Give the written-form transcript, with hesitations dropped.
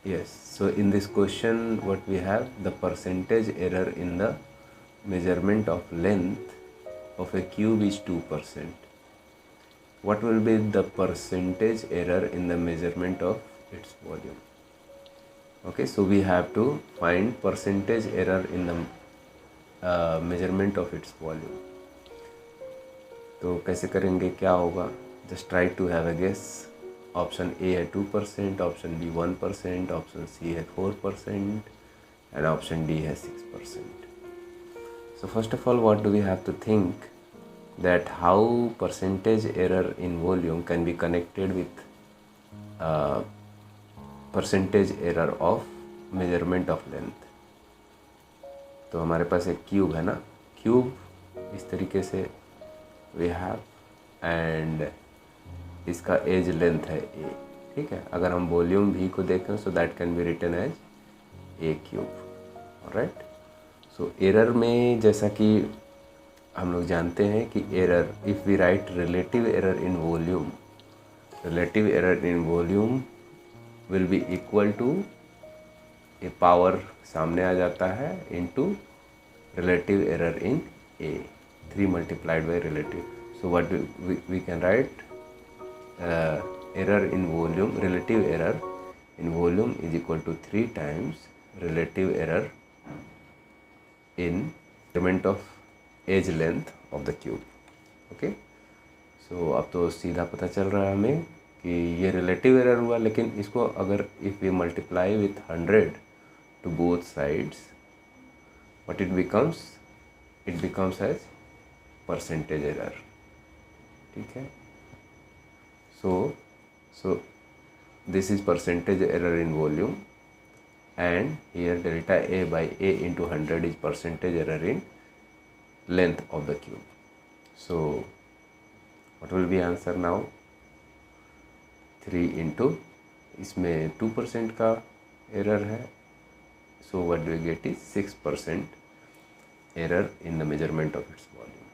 Yes, so in this question what we have, the percentage error in the measurement of length of a cube is 2%. What will be the percentage error in the measurement of its volume? Okay, so we have to find percentage error in the measurement of its volume. तो कैसे करेंगे, क्या होगा? Just try to have a guess. Option A है 2%, option B 1%, option C है 4% and option D has 6%. So first of all, what do we have to think that how percentage error in volume can be connected with percentage error of measurement of length. तो हमारे पास एक cube है ना, cube इस तरीके से we have and इसका as length है ए. ठीक है, अगर हम वॉल्यूम भी को देखें so that can be written as a cube. Right, so error में जैसा कि हम लोग जानते हैं कि error, if we write relative error in volume, relative error in volume will be equal to a power सामने आ जाता है into relative error in a, 3 multiplied by relative. So what we can write error in volume, relative error in volume is equal to 3 times relative error in measurement of edge length of the cube. Okay, so अब तो सीधा पता चल रहा है हमें कि ये रिलेटिव एरर हुआ, लेकिन इसको अगर if we multiply with 100 to both sides, what it becomes as percentage error. ठीक है, so this is percentage error in volume, and here delta A by A into 100 is percentage error in length of the cube. So what will be answer now? 3 into, इसमें 2% का error है, so what do we get is 6% error in the measurement of its volume.